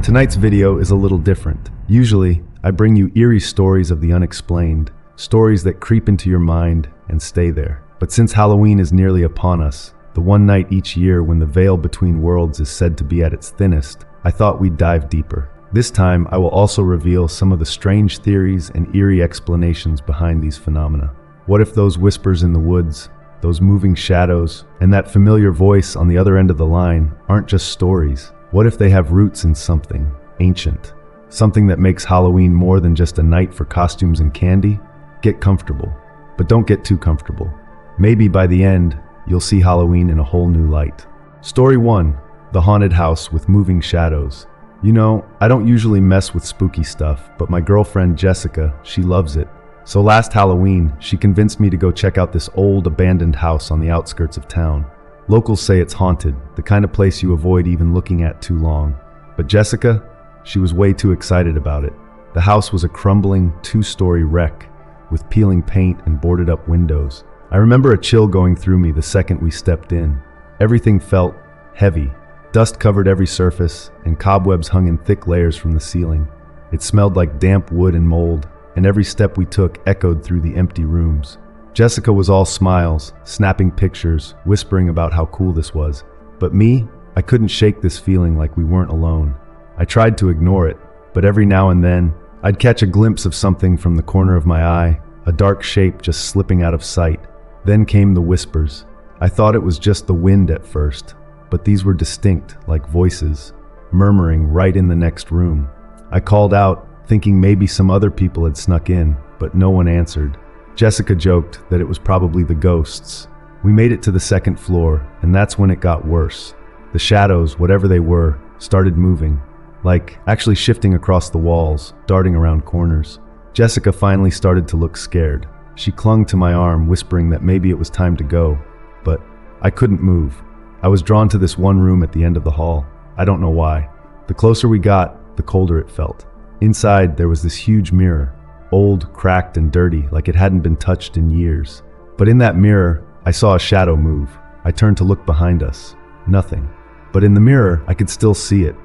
Tonight's video is a little different. Usually, I bring you eerie stories of the unexplained, stories that creep into your mind and stay there. But since Halloween is nearly upon us, the one night each year when the veil between worlds is said to be at its thinnest, I thought we'd dive deeper. This time, I will also reveal some of the strange theories and eerie explanations behind these phenomena. What if those whispers in the woods, those moving shadows, and that familiar voice on the other end of the line aren't just stories? What if they have roots in something ancient? Something that makes Halloween more than just a night for costumes and candy? Get comfortable, but don't get too comfortable. Maybe by the end, you'll see Halloween in a whole new light. Story 1. The Haunted House with Moving Shadows. You know, I don't usually mess with spooky stuff, but my girlfriend Jessica, she loves it. So last Halloween, she convinced me to go check out this old abandoned house on the outskirts of town. Locals say it's haunted, the kind of place you avoid even looking at too long. But Jessica, she was way too excited about it. The house was a crumbling, two-story wreck, with peeling paint and boarded-up windows. I remember a chill going through me the second we stepped in. Everything felt heavy. Dust covered every surface, and cobwebs hung in thick layers from the ceiling. It smelled like damp wood and mold, and every step we took echoed through the empty rooms. Jessica was all smiles, snapping pictures, whispering about how cool this was. But me, I couldn't shake this feeling like we weren't alone. I tried to ignore it, but every now and then, I'd catch a glimpse of something from the corner of my eye, a dark shape just slipping out of sight. Then came the whispers. I thought it was just the wind at first, but these were distinct, like voices, murmuring right in the next room. I called out, thinking maybe some other people had snuck in, but no one answered. Jessica joked that it was probably the ghosts. We made it to the second floor, and that's when it got worse. The shadows, whatever they were, started moving, like actually shifting across the walls, darting around corners. Jessica finally started to look scared. She clung to my arm, whispering that maybe it was time to go, but I couldn't move. I was drawn to this one room at the end of the hall. I don't know why. The closer we got, the colder it felt. Inside, there was this huge mirror, old, cracked, and dirty, like it hadn't been touched in years. But in that mirror, I saw a shadow move. I turned to look behind us. Nothing. But in the mirror, I could still see it.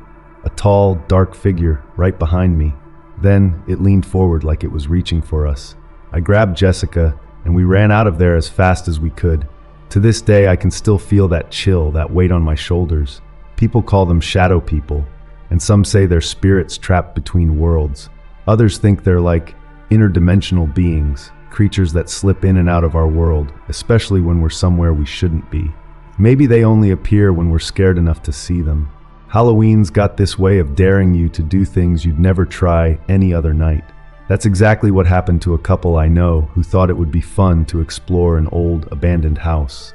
A tall, dark figure right behind me. Then, it leaned forward like it was reaching for us. I grabbed Jessica, and we ran out of there as fast as we could. To this day, I can still feel that chill, that weight on my shoulders. People call them shadow people, and some say they're spirits trapped between worlds. Others think they're like interdimensional beings, creatures that slip in and out of our world, especially when we're somewhere we shouldn't be. Maybe they only appear when we're scared enough to see them. Halloween's got this way of daring you to do things you'd never try any other night. That's exactly what happened to a couple I know who thought it would be fun to explore an old, abandoned house.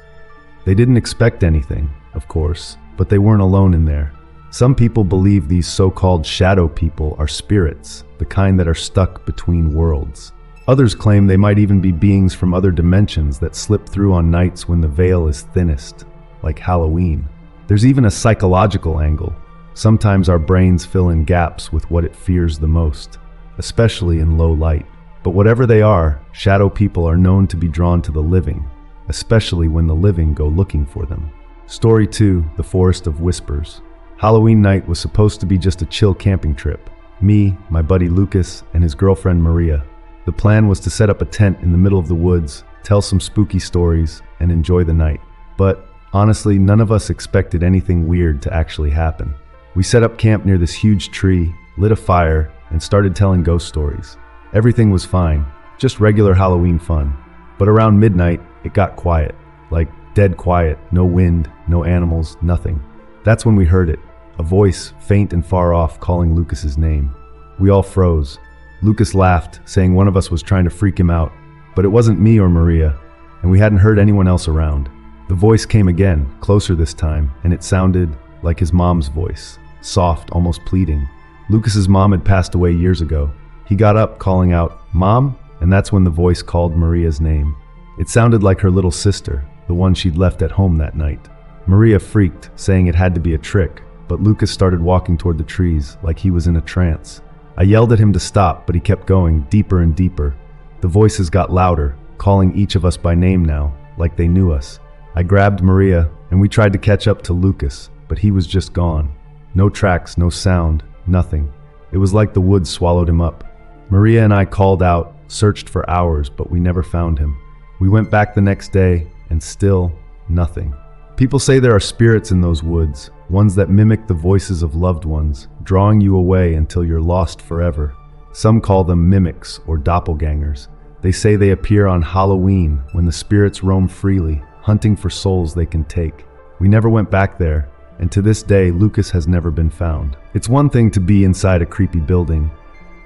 They didn't expect anything, of course, but they weren't alone in there. Some people believe these so-called shadow people are spirits, the kind that are stuck between worlds. Others claim they might even be beings from other dimensions that slip through on nights when the veil is thinnest, like Halloween. There's even a psychological angle. Sometimes our brains fill in gaps with what it fears the most, especially in low light. But whatever they are, shadow people are known to be drawn to the living, especially when the living go looking for them. Story 2, The Forest of Whispers. Halloween night was supposed to be just a chill camping trip. Me, my buddy Lucas, and his girlfriend Maria. The plan was to set up a tent in the middle of the woods, tell some spooky stories, and enjoy the night. But honestly, none of us expected anything weird to actually happen. We set up camp near this huge tree, lit a fire, and started telling ghost stories. Everything was fine, just regular Halloween fun. But around midnight, it got quiet. Like dead quiet, no wind, no animals, nothing. That's when we heard it, a voice, faint and far off, calling Lucas's name. We all froze. Lucas laughed, saying one of us was trying to freak him out, but it wasn't me or Maria, and we hadn't heard anyone else around. The voice came again, closer this time, and it sounded like his mom's voice, soft, almost pleading. Lucas's mom had passed away years ago. He got up, calling out, "Mom?" And that's when the voice called Maria's name. It sounded like her little sister, the one she'd left at home that night. Maria freaked, saying it had to be a trick, but Lucas started walking toward the trees like he was in a trance. I yelled at him to stop, but he kept going, deeper and deeper. The voices got louder, calling each of us by name now, like they knew us. I grabbed Maria, and we tried to catch up to Lucas, but he was just gone. No tracks, no sound, Nothing. It was like the woods swallowed him up. Maria and I called out, searched for hours, but we never found him. We went back the next day, and still nothing. People say there are spirits in those woods, ones that mimic the voices of loved ones, drawing you away until you're lost forever. Some call them mimics or doppelgangers. They say they appear on Halloween when the spirits roam freely, hunting for souls they can take. We never went back there, and to this day, Lucas has never been found. It's one thing to be inside a creepy building,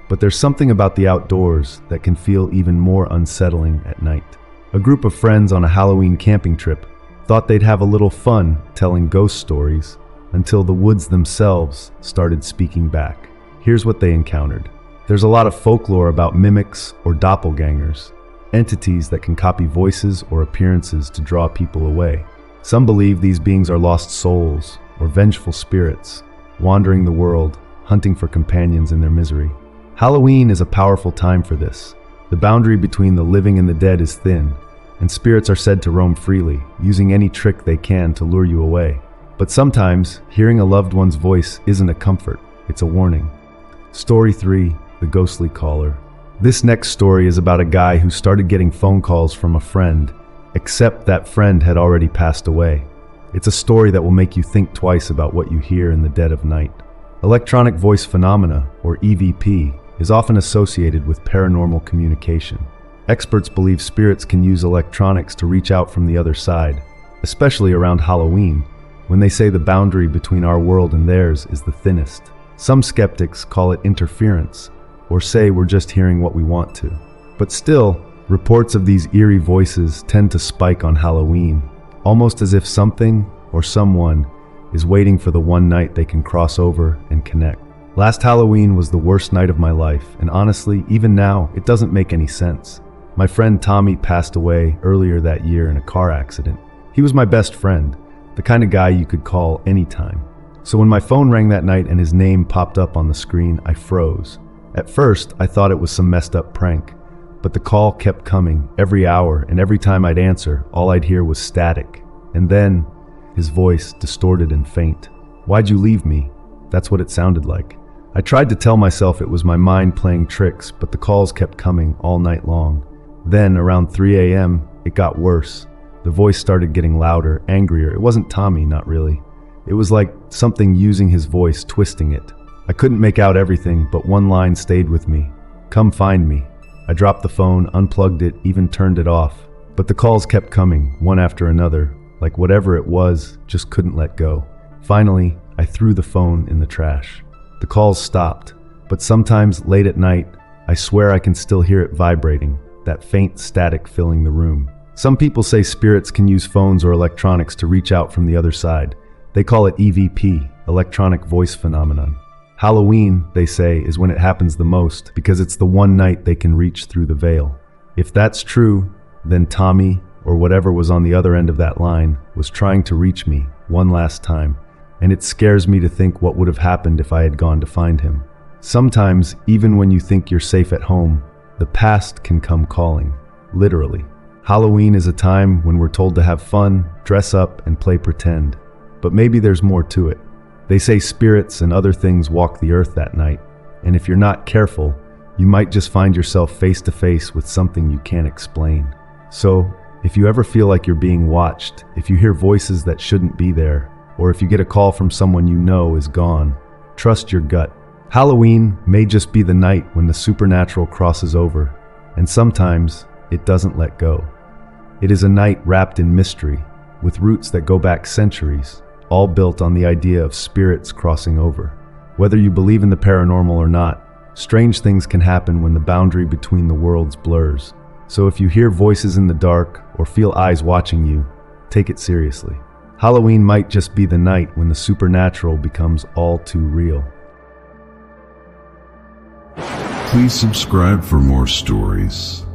but there's something about the outdoors that can feel even more unsettling at night. A group of friends on a Halloween camping trip thought they'd have a little fun telling ghost stories until the woods themselves started speaking back. Here's what they encountered. There's a lot of folklore about mimics or doppelgangers, entities that can copy voices or appearances to draw people away. Some believe these beings are lost souls or vengeful spirits, wandering the world, hunting for companions in their misery. Halloween is a powerful time for this. The boundary between the living and the dead is thin, and spirits are said to roam freely, using any trick they can to lure you away. But sometimes, hearing a loved one's voice isn't a comfort, it's a warning. Story 3, The Ghostly Caller. This next story is about a guy who started getting phone calls from a friend, except that friend had already passed away. It's a story that will make you think twice about what you hear in the dead of night. Electronic voice phenomena, or EVP, is often associated with paranormal communication. Experts believe spirits can use electronics to reach out from the other side, especially around Halloween, when they say the boundary between our world and theirs is the thinnest. Some skeptics call it interference, or say we're just hearing what we want to. But still, reports of these eerie voices tend to spike on Halloween, almost as if something or someone is waiting for the one night they can cross over and connect. Last Halloween was the worst night of my life, and honestly, even now, it doesn't make any sense. My friend Tommy passed away earlier that year in a car accident. He was my best friend, the kind of guy you could call anytime. So when my phone rang that night and his name popped up on the screen, I froze. At first, I thought it was some messed up prank, but the call kept coming every hour, and every time I'd answer, all I'd hear was static. And then, his voice, distorted and faint. "Why'd you leave me?" That's what it sounded like. I tried to tell myself it was my mind playing tricks, but the calls kept coming all night long. Then, around 3 a.m., it got worse. The voice started getting louder, angrier. It wasn't Tommy, not really. It was like something using his voice, twisting it. I couldn't make out everything, but one line stayed with me. "Come find me." I dropped the phone, unplugged it, even turned it off. But the calls kept coming, one after another, like whatever it was just couldn't let go. Finally, I threw the phone in the trash. The calls stopped, but sometimes late at night, I swear I can still hear it vibrating, that faint static filling the room. Some people say spirits can use phones or electronics to reach out from the other side. They call it EVP, electronic voice phenomenon. Halloween, they say, is when it happens the most because it's the one night they can reach through the veil. If that's true, then Tommy, or whatever was on the other end of that line, was trying to reach me one last time. And it scares me to think what would have happened if I had gone to find him. Sometimes, even when you think you're safe at home, the past can come calling, literally. Halloween is a time when we're told to have fun, dress up, and play pretend. But maybe there's more to it. They say spirits and other things walk the earth that night, and if you're not careful, you might just find yourself face to face with something you can't explain. So, if you ever feel like you're being watched, if you hear voices that shouldn't be there, or if you get a call from someone you know is gone, trust your gut. Halloween may just be the night when the supernatural crosses over, and sometimes it doesn't let go. It is a night wrapped in mystery, with roots that go back centuries, all built on the idea of spirits crossing over. Whether you believe in the paranormal or not, strange things can happen when the boundary between the worlds blurs. So if you hear voices in the dark or feel eyes watching you, take it seriously. Halloween might just be the night when the supernatural becomes all too real. Please subscribe for more stories.